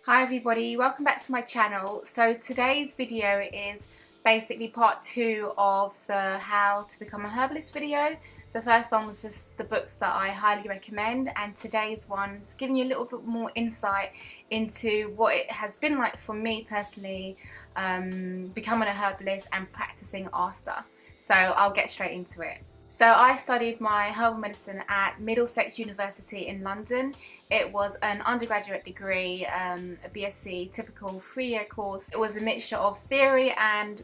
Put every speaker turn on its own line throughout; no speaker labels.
Hi everybody, welcome back to my channel. So today's video is basically part 2 of the how to become a herbalist video. The first one was just the books that I highly recommend, and today's one is giving you a little bit more insight into what it has been like for me personally becoming a herbalist and practicing after. So I'll get straight into it. So I studied my herbal medicine at Middlesex University in London. It was an undergraduate degree, a BSc, typical 3-year course. It was a mixture of theory and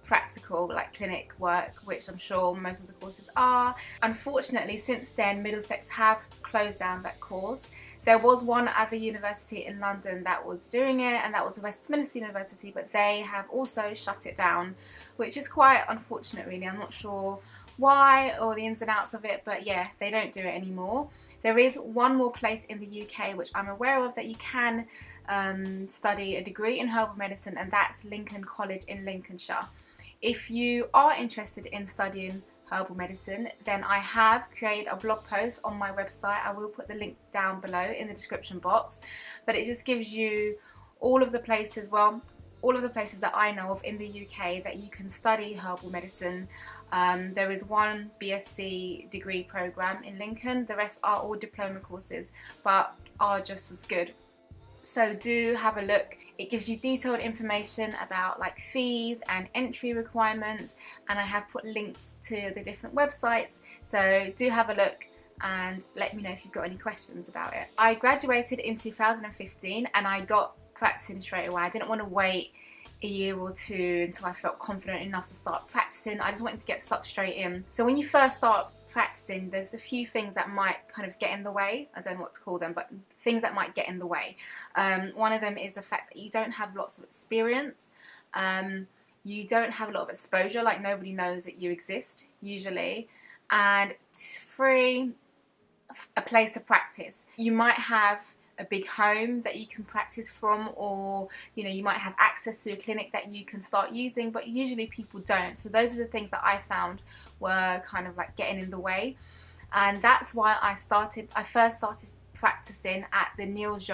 practical, like clinic work, which I'm sure most of the courses are. Unfortunately, since then, Middlesex have closed down that course. There was one other university in London that was doing it, and that was Westminster University, but they have also shut it down, which is quite unfortunate really. I'm not sure why or the ins and outs of it, but yeah, they don't do it anymore. There is one more place in the UK which I'm aware of that you can study a degree in herbal medicine, and that's Lincoln College in Lincolnshire. If you are interested in studying herbal medicine, then I have created a blog post on my website. I will put the link down below in the description box, but it just gives you all of the places, well, all of the places that I know of in the UK that you can study herbal medicine. There is one BSc degree program in Lincoln. The rest are all diploma courses, but are just as good. So do have a look. It gives you detailed information about like fees and entry requirements, and I have put links to the different websites, so do have a look and let me know if you've got any questions about it. I graduated in 2015 and I got practicing straight away. I didn't want to wait a year or two until I felt confident enough to start practicing. I just wanted to get stuck straight in. So when you first start practicing, there's a few things that might kind of get in the way. I don't know what to call them, but things that might get in the way. One of them is the fact that you don't have lots of experience. You don't have a lot of exposure, like nobody knows that you exist usually. And 3, a place to practice. You might have a big home that you can practice from, or you might have access to a clinic that you can start using, but usually people don't. So those are the things that I found were kind of like getting in the way, and that's why I first started practicing at the NEAL'S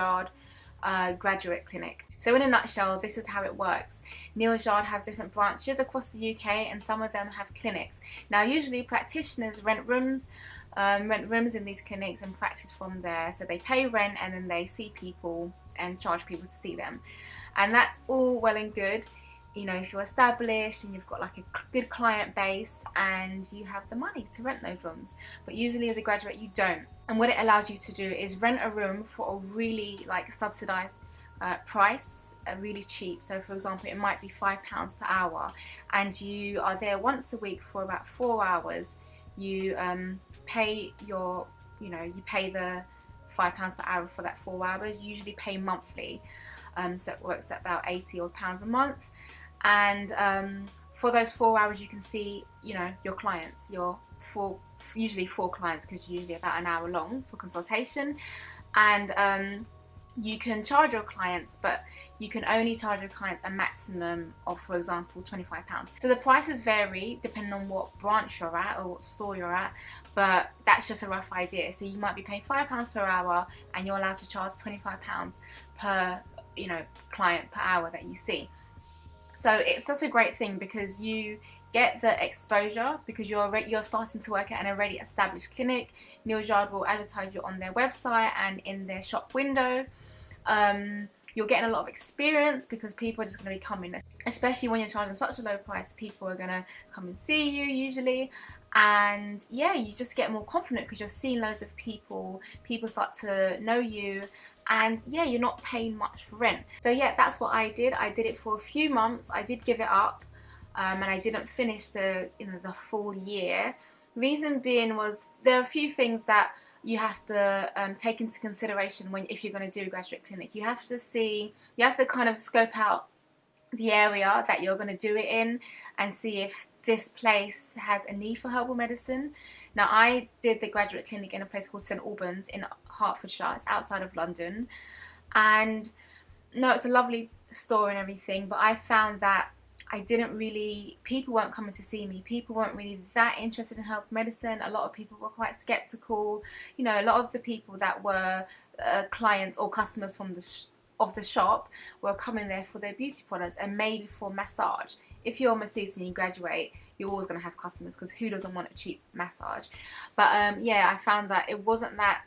graduate clinic. So in a nutshell, this is how it works. NEAL'S have different branches across the UK, and some of them have clinics. Now usually practitioners rent rooms in these clinics and practice from there. So they pay rent and then they see people and charge people to see them, and that's all well and good, if you're established and you've got like a good client base and you have the money to rent those rooms. But usually as a graduate you don't, and what it allows you to do is rent a room for a really like subsidized price, really cheap. So for example, it might be £5 per hour, and you are there once a week for about 4 hours. You pay your, you pay the £5 per hour for that 4 hours. You usually pay monthly, so it works at about £80 odd a month. And for those 4 hours, you can see, your clients, usually 4 clients, because usually about an hour long for consultation. And you can charge your clients, but you can only charge your clients a maximum of, for example, £25. So the prices vary depending on what branch you're at or what store you're at, but that's just a rough idea. So you might be paying £5 per hour and you're allowed to charge £25 per client per hour that you see. So it's such a great thing because you get the exposure, because you're starting to work at an already established clinic. NEAL'S will advertise you on their website and in their shop window. You're getting a lot of experience because people are just going to be coming, especially when you're charging such a low price. People are going to come and see you usually, and yeah, you just get more confident because you're seeing loads of people. People start to know you, and yeah, you're not paying much for rent. So yeah, that's what I did. I did it for a few months. I did give it up. And I didn't finish the full year. Reason being was there are a few things that you have to take into consideration if you're going to do a graduate clinic. You have to kind of scope out the area that you're going to do it in and see if this place has a need for herbal medicine. Now I did the graduate clinic in a place called St Albans in Hertfordshire. It's outside of London, and no, it's a lovely store and everything, but I found that people weren't coming to see me. People weren't really that interested in herbal medicine. A lot of people were quite skeptical. A lot of the people that were clients or customers from of the shop will come in there for their beauty products and maybe for massage. If you're a masseuse and you graduate, you're always going to have customers, because who doesn't want a cheap massage? But yeah, I found that it wasn't that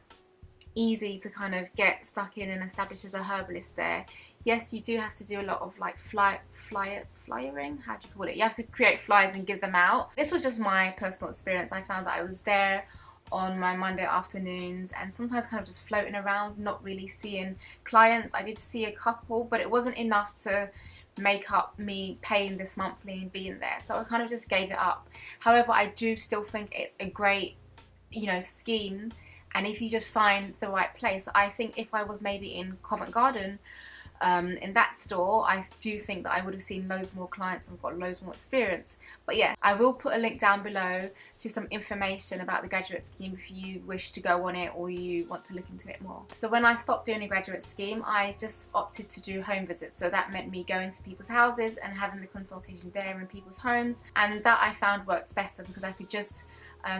easy to kind of get stuck in and establish as a herbalist there. Yes, you do have to do a lot of like flyering, how do you call it? You have to create flyers and give them out. This was just my personal experience. I found that I was there on my Monday afternoons and sometimes kind of just floating around, not really seeing clients. I did see a couple, but it wasn't enough to make up me paying this monthly and being there, so I kind of just gave it up. However, I do still think it's a great, you know, scheme, and if you just find the right place. I think if I was maybe in Covent Garden, in that store, I do think that I would have seen loads more clients and got loads more experience. But yeah, I will put a link down below to some information about the graduate scheme if you wish to go on it or you want to look into it more. So when I stopped doing a graduate scheme, I just opted to do home visits. So that meant me going to people's houses and having the consultation there in people's homes, and that I found worked better because I could just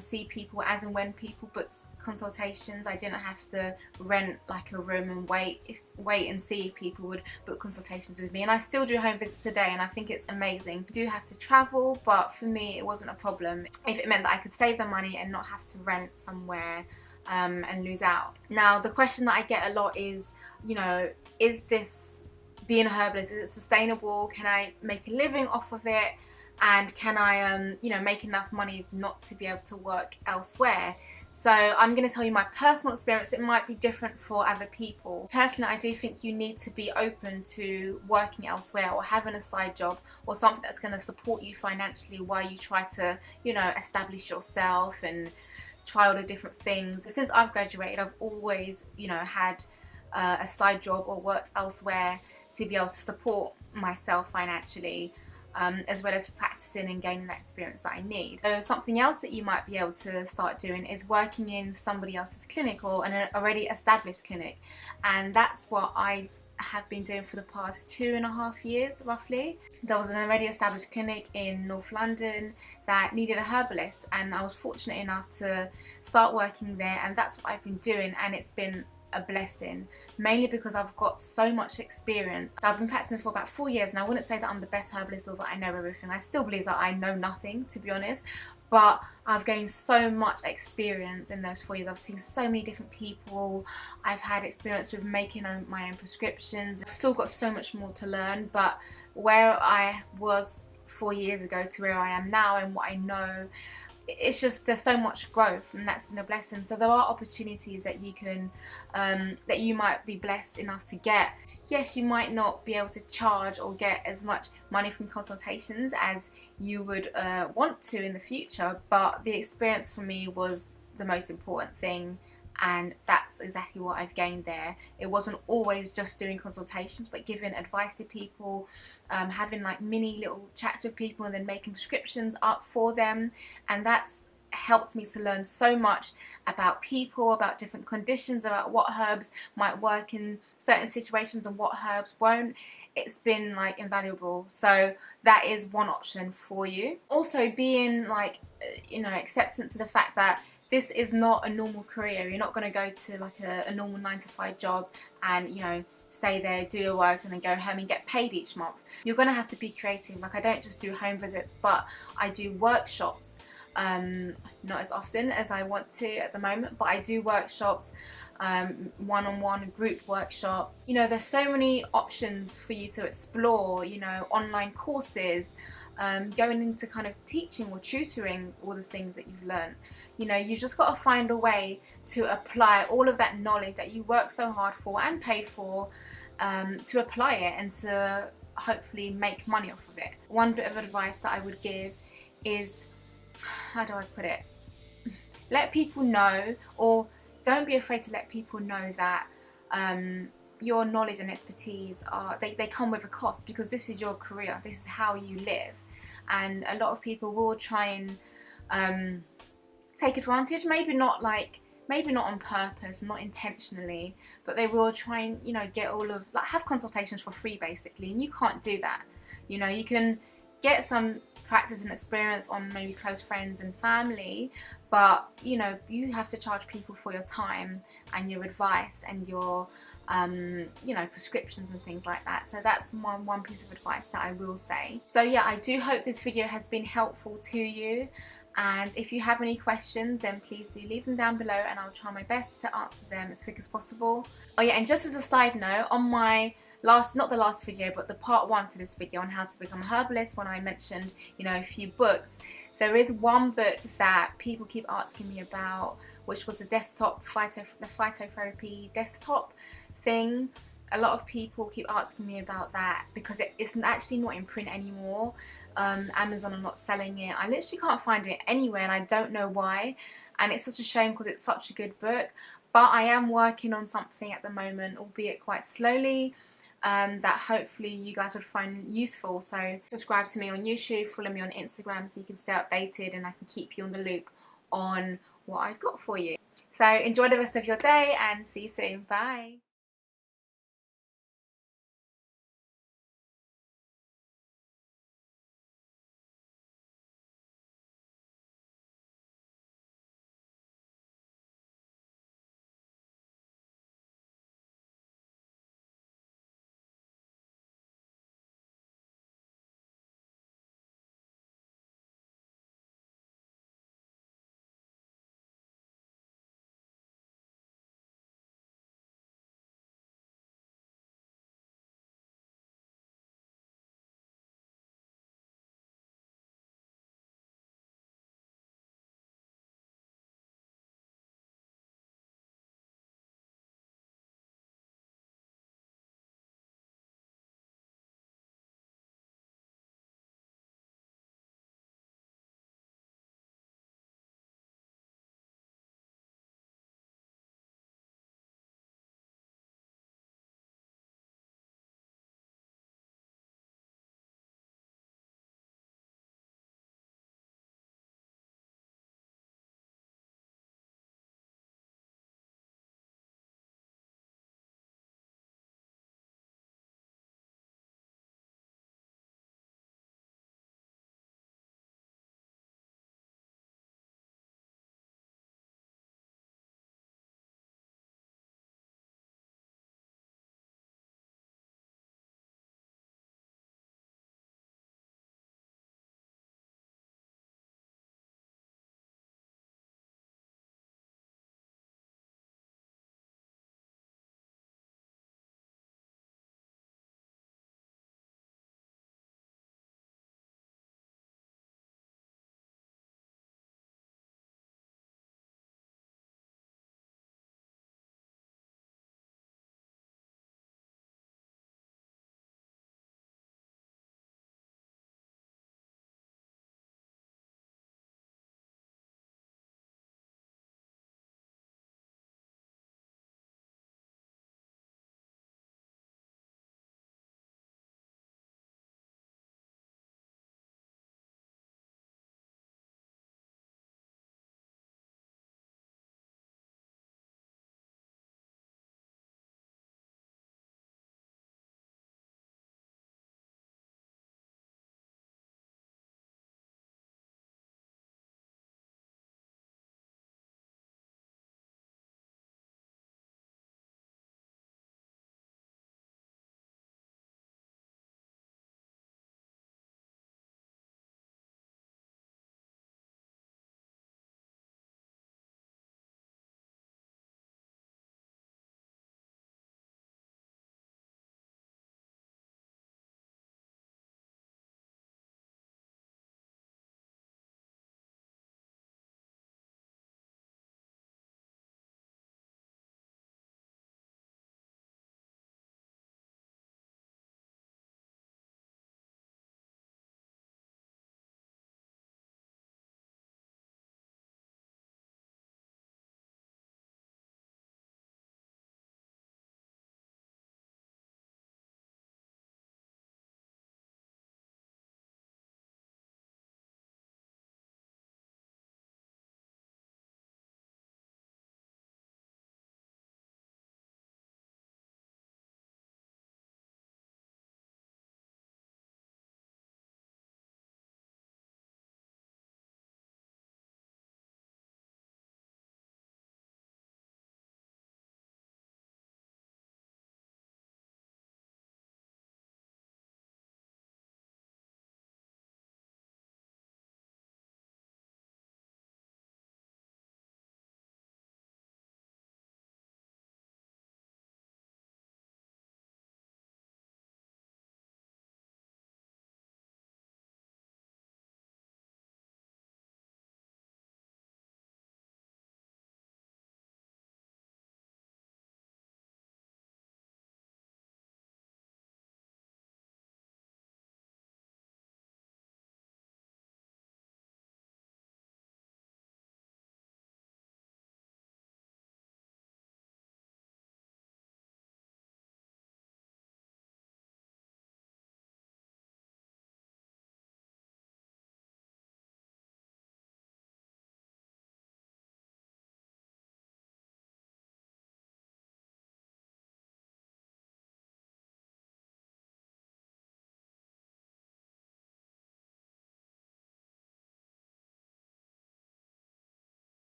see people as and when people booked consultations. I didn't have to rent like a room and wait and see if people would book consultations with me. And I still do home visits today, and I think it's amazing. I do have to travel, but for me it wasn't a problem if it meant that I could save the money and not have to rent somewhere and lose out. Now, the question that I get a lot is, you know, is this, being a herbalist, is it sustainable? Can I make a living off of it? And can I, you know, make enough money not to be able to work elsewhere? So I'm going to tell you my personal experience. It might be different for other people. Personally, I do think you need to be open to working elsewhere or having a side job or something that's going to support you financially while you try to, you know, establish yourself and try all the different things. Since I've graduated, I've always, you know, had a side job or worked elsewhere to be able to support myself financially. As well as practicing and gaining that experience that I need. So something else that you might be able to start doing is working in somebody else's clinic or an already established clinic, and that's what I have been doing for the past 2.5 years roughly. There was an already established clinic in North London that needed a herbalist, and I was fortunate enough to start working there, and that's what I've been doing, and it's been a blessing, mainly because I've got so much experience. So I've been practicing for about 4 years, and I wouldn't say that I'm the best herbalist or that I know everything. I still believe that I know nothing, to be honest, but I've gained so much experience in those 4 years. I've seen so many different people. I've had experience with making my own prescriptions. I've still got so much more to learn, but where I was 4 years ago to where I am now and what I know, it's just, there's so much growth, and that's been a blessing. So there are opportunities that you can that you might be blessed enough to get. Yes, you might not be able to charge or get as much money from consultations as you would want to in the future, but the experience for me was the most important thing, and that's exactly what I've gained there. It wasn't always just doing consultations, but giving advice to people, having like mini little chats with people and then making prescriptions up for them, and that's helped me to learn so much about people, about different conditions, about what herbs might work in certain situations and what herbs won't. It's been like invaluable. So that is one option for you. Also being like, you know, acceptance to the fact that this is not a normal career. You're not going to go to like a normal 9-to-5 job and, you know, stay there, do your work and then go home and get paid each month. You're going to have to be creative. Like, I don't just do home visits, but I do workshops. Not as often as I want to at the moment, but I do workshops, one-on-one group workshops. You know, there's so many options for you to explore, you know, online courses, going into kind of teaching or tutoring all the things that you've learned. You know, you just got to find a way to apply all of that knowledge that you work so hard for and paid for, to apply it and to hopefully make money off of it. One bit of advice that I would give is, how do I put it? Let people know, or don't be afraid to let people know that your knowledge and expertise they come with a cost, because this is your career, this is how you live, and a lot of people will try and take advantage, maybe not on purpose, not intentionally, but they will try and, you know, get all of, like, have consultations for free basically, and you can't do that. You know, you can get some practice and experience on maybe close friends and family, but, you know, you have to charge people for your time and your advice and your you know, prescriptions and things like that. So that's my one piece of advice that I will say. So yeah, I do hope this video has been helpful to you. And if you have any questions, then please do leave them down below and I'll try my best to answer them as quick as possible. Oh yeah, and just as a side note, on my not the last video, but the part 1 to this video on how to become a herbalist, when I mentioned, you know, a few books, there is one book that people keep asking me about, which was the desktop the phytotherapy desktop thing. A lot of people keep asking me about that because it's actually not in print anymore. Amazon are not selling it. I literally can't find it anywhere and I don't know why, and it's such a shame because it's such a good book. But I am working on something at the moment, albeit quite slowly, that hopefully you guys would find useful. So subscribe to me on YouTube, follow me on Instagram so you can stay updated and I can keep you on the loop on what I've got for you. So enjoy the rest of your day and see you soon. Bye.